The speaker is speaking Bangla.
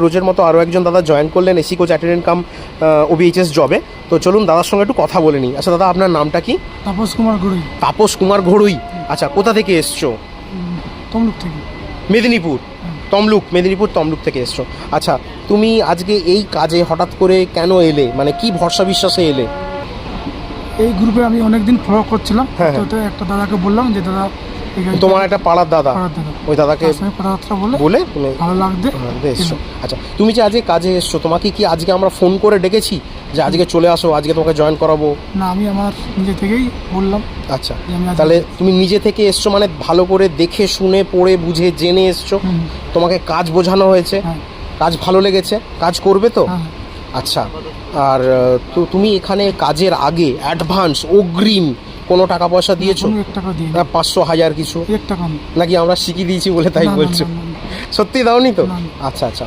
রোজের মতো আরও একজন দাদা জয়েন করলেন এসি কোচ অ্যাটেন্ডেন্ট কাম ওবিএইচএস জবে। তো চলুন দাদার সঙ্গে একটু কথা বলে নিই। আচ্ছা দাদা, আপনার নামটা কি? তাপস কুমার ঘড়ুই। তাপস কুমার ঘড়ুই। আচ্ছা, কোথা থেকে এসছো? তমলুক থেকে। মেদিনীপুর মেদিনীপুর তমলুক থেকে এসছো। আচ্ছা, তুমি আজকে এই কাজে হঠাৎ করে কেন এলে, মানে কি ভরসা বিশ্বাসে এলে? এই গ্রুপে আমি অনেকদিন ফলো করছিলাম। হ্যাঁ, তো একটা দাদাকে বললাম যে দাদা তোমার একটা পাড়ার দাদা, ওই দাদাকে কথাবার্তা বলে তুমি ভালো লাগবে এসছো। আচ্ছা, তুমি যে আজকে কাজে এসছো, তোমাকে কি আজকে আমরা ফোন করে ডেকেছি যে আজকে চলে আসো, আজকে তোমাকে জয়েন করাবো? না, আমি আমার নিজে থেকেই বললাম। আচ্ছা, তাহলে তুমি নিজে থেকে এসছো, মানে ভালো করে দেখে শুনে পড়ে বুঝে জেনে এসছো। তোমাকে কাজ বোঝানো হয়েছে, কাজ ভালো লেগেছে, কাজ করবে তো? আচ্ছা, আর তো তুমি এখানে কাজের আগে অ্যাডভান্স অগ্রিম কোনো টাকা পয়সা দিয়েছো? 500 1000 কিছু নাকি আমরা শিখিয়ে দিয়েছি বলে তাই বলছো? সত্যি দাওনি তো? আচ্ছা আচ্ছা।